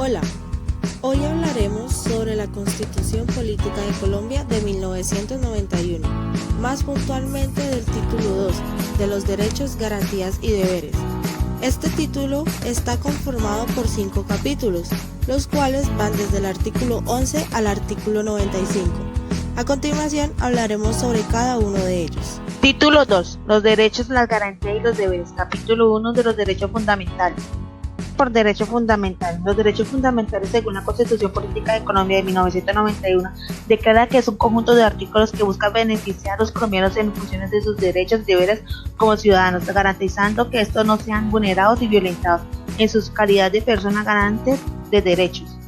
Hola, hoy hablaremos sobre la Constitución Política de Colombia de 1991, más puntualmente del título 2, de los derechos, garantías y deberes. Este título está conformado por 5 capítulos, los cuales van desde el artículo 11 al artículo 95. A continuación hablaremos sobre cada uno de ellos. Título 2. Los derechos, las garantías y los deberes. Capítulo 1 de los derechos fundamentales. Por derecho fundamental. Los derechos fundamentales, según la Constitución Política de Colombia de 1991, declara que es un conjunto de artículos que busca beneficiar a los colombianos en función de sus derechos y deberes como ciudadanos, garantizando que estos no sean vulnerados y violentados en sus calidad de personas garantes de derechos.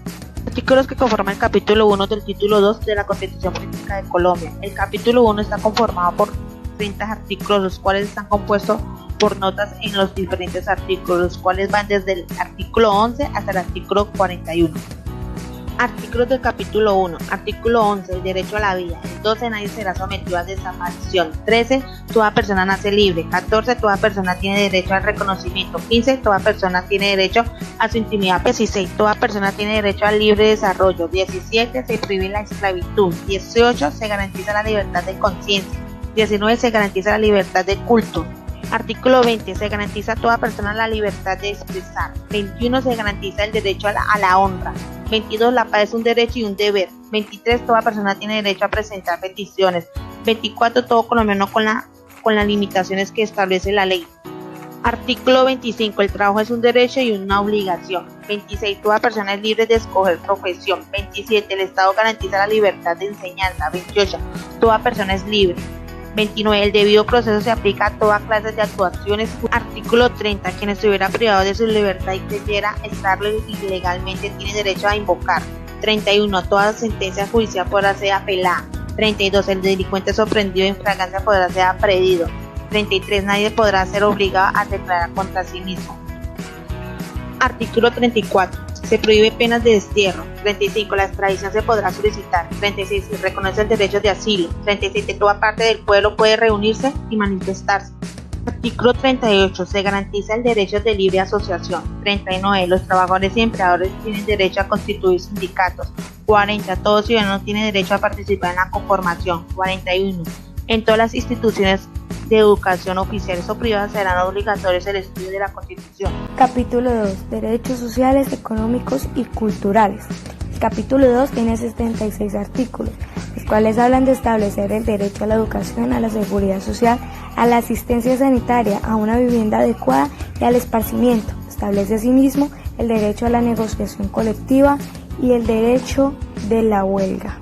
Artículos que conforman el capítulo 1 del título 2 de la Constitución Política de Colombia. El capítulo 1 está conformado por 30 artículos, los cuales están compuestos por notas en los diferentes artículos, los cuales van desde el artículo 11 hasta el artículo 41. Artículos del capítulo 1. Artículo 11. El derecho a la vida. El 12. Nadie será sometido a desaparición. 13. Toda persona nace libre. 14. Toda persona tiene derecho al reconocimiento. 15. Toda persona tiene derecho a su intimidad. 16. Toda persona tiene derecho al libre desarrollo. 17. Se prohíbe la esclavitud. 18. Se garantiza la libertad de conciencia. 19. Se garantiza la libertad de culto. Artículo 20. Se garantiza a toda persona la libertad de expresar. 21. Se garantiza el derecho a la honra. 22. La paz es un derecho y un deber. 23. Toda persona tiene derecho a presentar peticiones. 24. Todo colombiano con las limitaciones que establece la ley. Artículo 25. El trabajo es un derecho y una obligación. 26. Toda persona es libre de escoger profesión. 27. El Estado garantiza la libertad de enseñanza. 28. Toda persona es libre. 29. El debido proceso se aplica a toda clase de actuaciones. Artículo 30. Quien estuviera privado de su libertad y creyera estarlo ilegalmente tiene derecho a invocar. 31. Toda sentencia judicial podrá ser apelada. 32. El delincuente sorprendido en fragancia podrá ser aprehender. 33. Nadie podrá ser obligado a declarar contra sí mismo. Artículo 34. Se prohíbe penas de destierro. 35. La extradición se podrá solicitar. 36. Se reconoce el derecho de asilo. 37. Toda parte del pueblo puede reunirse y manifestarse. Artículo 38. Se garantiza el derecho de libre asociación. 39. Los trabajadores y empleadores tienen derecho a constituir sindicatos. 40. Todo ciudadano tiene derecho a participar en la conformación. 41. En todas las instituciones de educación oficiales o privadas serán obligatorios el estudio de la Constitución. Capítulo 2. Derechos sociales, económicos y culturales. El capítulo 2 tiene 76 artículos, los cuales hablan de establecer el derecho a la educación, a la seguridad social, a la asistencia sanitaria, a una vivienda adecuada y al esparcimiento. Establece asimismo el derecho a la negociación colectiva y el derecho de la huelga.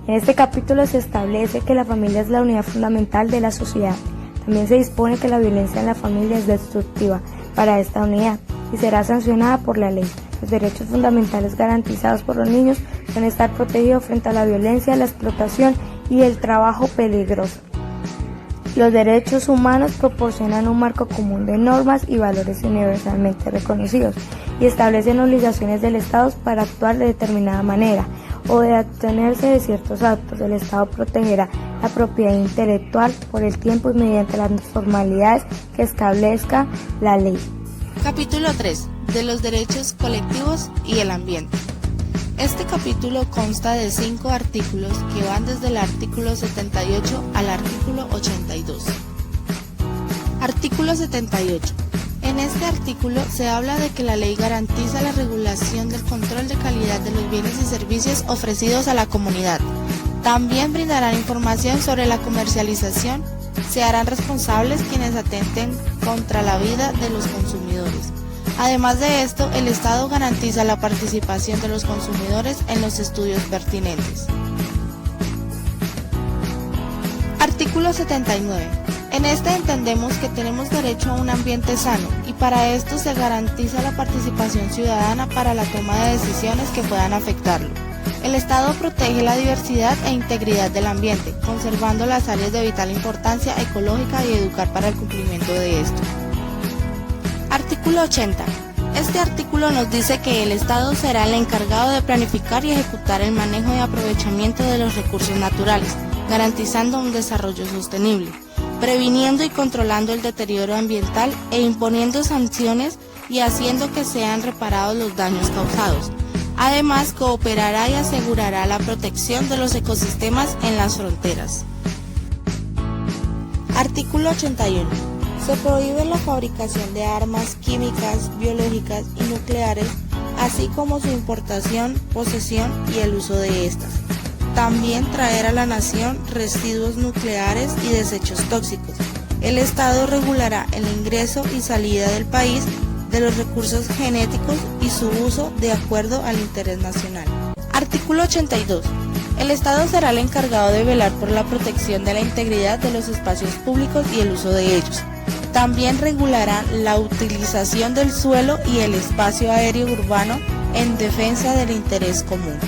En este capítulo se establece que la familia es la unidad fundamental de la sociedad. También se dispone que la violencia en la familia es destructiva para esta unidad y será sancionada por la ley. Los derechos fundamentales garantizados por los niños son estar protegidos frente a la violencia, la explotación y el trabajo peligroso. Los derechos humanos proporcionan un marco común de normas y valores universalmente reconocidos y establecen obligaciones del Estado para actuar de determinada manera o de abstenerse de ciertos actos. El Estado protegerá la propiedad intelectual por el tiempo y mediante las formalidades que establezca la ley. Capítulo 3. De los derechos colectivos y el ambiente. Este capítulo consta de 5 artículos que van desde el artículo 78 al artículo 82. Artículo 78. En este artículo se habla de que la ley garantiza la regulación del control de calidad de los bienes y servicios ofrecidos a la comunidad. También brindarán información sobre la comercialización. Se harán responsables quienes atenten contra la vida de los consumidores. Además de esto, el Estado garantiza la participación de los consumidores en los estudios pertinentes. Artículo 79. En este entendemos que tenemos derecho a un ambiente sano y para esto se garantiza la participación ciudadana para la toma de decisiones que puedan afectarlo. El Estado protege la diversidad e integridad del ambiente, conservando las áreas de vital importancia ecológica y educar para el cumplimiento de esto. Artículo 80. Este artículo nos dice que el Estado será el encargado de planificar y ejecutar el manejo y aprovechamiento de los recursos naturales, garantizando un desarrollo sostenible, previniendo y controlando el deterioro ambiental e imponiendo sanciones y haciendo que sean reparados los daños causados. Además, cooperará y asegurará la protección de los ecosistemas en las fronteras. Artículo 81. Se prohíbe la fabricación de armas químicas, biológicas y nucleares, así como su importación, posesión y el uso de estas. También traer a la nación residuos nucleares y desechos tóxicos. El Estado regulará el ingreso y salida del país de los recursos genéticos y su uso de acuerdo al interés nacional. Artículo 82. El Estado será el encargado de velar por la protección de la integridad de los espacios públicos y el uso de ellos. También regulará la utilización del suelo y el espacio aéreo urbano en defensa del interés común.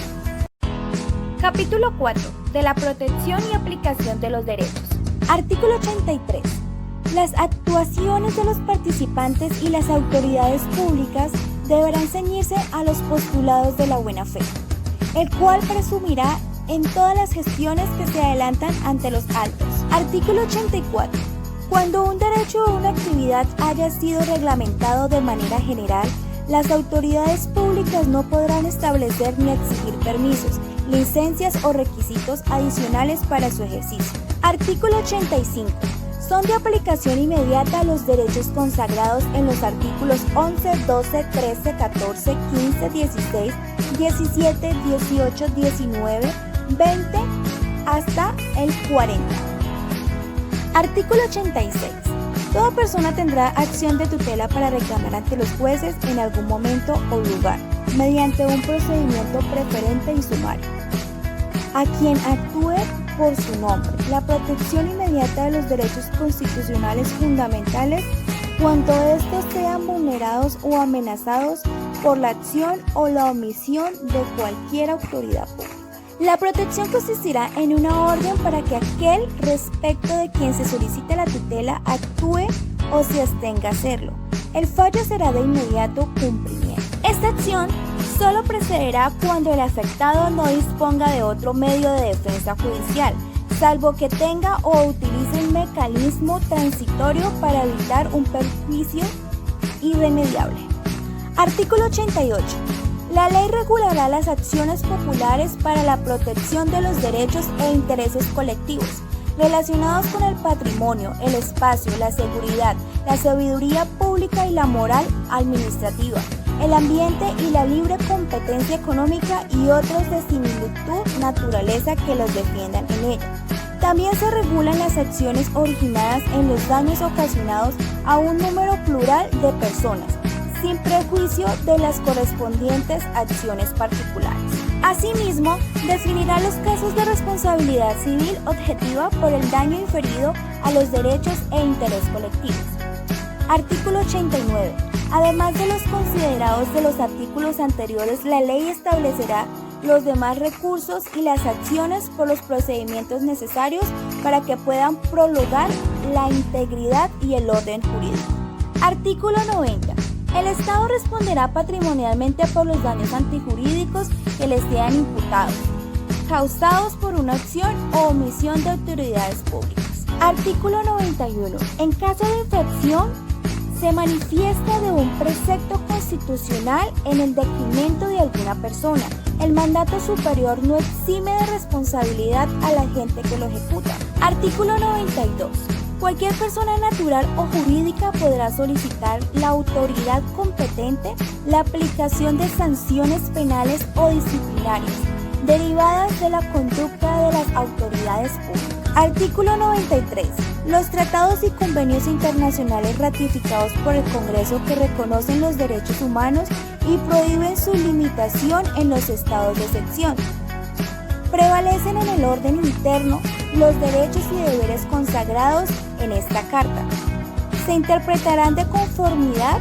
Capítulo 4. De la protección y aplicación de los derechos. Artículo 83. Las actuaciones de los participantes y las autoridades públicas deberán ceñirse a los postulados de la buena fe, el cual presumirá en todas las gestiones que se adelantan ante los altos. Artículo 84. Cuando un derecho o una actividad haya sido reglamentado de manera general, las autoridades públicas no podrán establecer ni exigir permisos, licencias o requisitos adicionales para su ejercicio. Artículo 85. Son de aplicación inmediata los derechos consagrados en los artículos 11, 12, 13, 14, 15, 16, 17, 18, 19, 20 hasta el 40. Artículo 86. Toda persona tendrá acción de tutela para reclamar ante los jueces en algún momento o lugar, mediante un procedimiento preferente y sumario, a quien actúe por su nombre, la protección inmediata de los derechos constitucionales fundamentales cuando estos sean vulnerados o amenazados por la acción o la omisión de cualquier autoridad pública. La protección consistirá en una orden para que aquel respecto de quien se solicite la tutela actúe o se abstenga a hacerlo. El fallo será de inmediato cumplimiento. Esta acción solo procederá cuando el afectado no disponga de otro medio de defensa judicial, salvo que tenga o utilice un mecanismo transitorio para evitar un perjuicio irremediable. Artículo 88. La ley regulará las acciones populares para la protección de los derechos e intereses colectivos relacionados con el patrimonio, el espacio, la seguridad, la sabiduría pública y la moral administrativa, el ambiente y la libre competencia económica y otros de similitud naturaleza que los defiendan en ella. También se regulan las acciones originadas en los daños ocasionados a un número plural de personas, sin prejuicio de las correspondientes acciones particulares. Asimismo, definirá los casos de responsabilidad civil objetiva por el daño inferido a los derechos e interés colectivos. Artículo 89. Además de los considerados de los artículos anteriores, la ley establecerá los demás recursos y las acciones por los procedimientos necesarios para que puedan prolongar la integridad y el orden jurídico. Artículo 90. El Estado responderá patrimonialmente por los daños antijurídicos que les sean imputados, causados por una acción o omisión de autoridades públicas. Artículo 91. En caso de infracción, se manifiesta de un precepto constitucional en el detrimento de alguna persona. El mandato superior no exime de responsabilidad a la gente que lo ejecuta. Artículo 92. Cualquier persona natural o jurídica podrá solicitar la autoridad competente la aplicación de sanciones penales o disciplinarias derivadas de la conducta de las autoridades públicas. Artículo 93. Los tratados y convenios internacionales ratificados por el Congreso que reconocen los derechos humanos y prohíben su limitación en los estados de excepción. Prevalecen en el orden interno los derechos y deberes consagrados en esta Carta. Se interpretarán de conformidad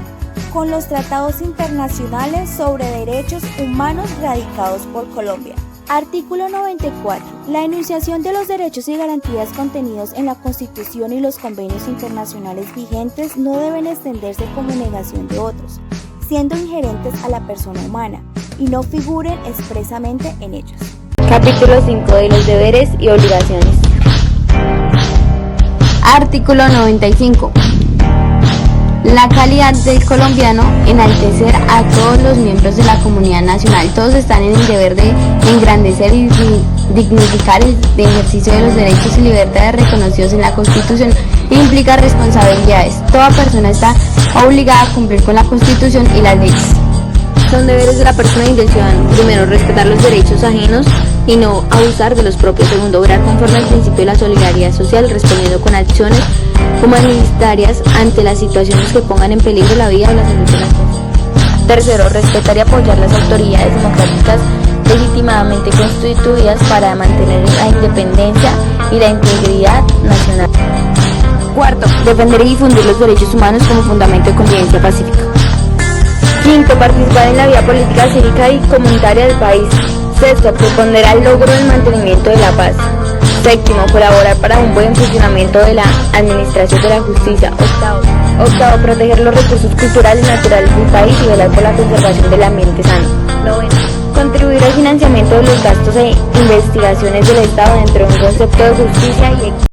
con los tratados internacionales sobre derechos humanos radicados por Colombia. Artículo 94. La enunciación de los derechos y garantías contenidos en la Constitución y los convenios internacionales vigentes no deben extenderse como negación de otros, siendo inherentes a la persona humana, y no figuren expresamente en ellos. Capítulo 5 de los deberes y obligaciones. Artículo 95. La calidad del colombiano, enaltecer a todos los miembros de la comunidad nacional. Todos están en el deber de engrandecer y dignificar el ejercicio de los derechos y libertades reconocidos en la Constitución e implica responsabilidades. Toda persona está obligada a cumplir con la Constitución y las leyes. Son deberes de la persona y del ciudadano. Primero, respetar los derechos ajenos y no abusar de los propios. Segundo, obrar conforme al principio de la solidaridad social, respondiendo con acciones humanitarias ante las situaciones que pongan en peligro la vida o la salud de las personas. Tercero, respetar y apoyar las autoridades democráticas legítimamente constituidas para mantener la independencia y la integridad nacional. Cuarto, defender y difundir los derechos humanos como fundamento de convivencia pacífica. Quinto, participar en la vida política, cívica y comunitaria del país. Sexto, proponder al logro del mantenimiento de la paz. Séptimo, colaborar para un buen funcionamiento de la administración de la justicia. Octavo, proteger los recursos culturales y naturales del país y velar por la conservación del ambiente sano. Noveno, contribuir al financiamiento de los gastos e investigaciones del Estado dentro de un concepto de justicia y equidad.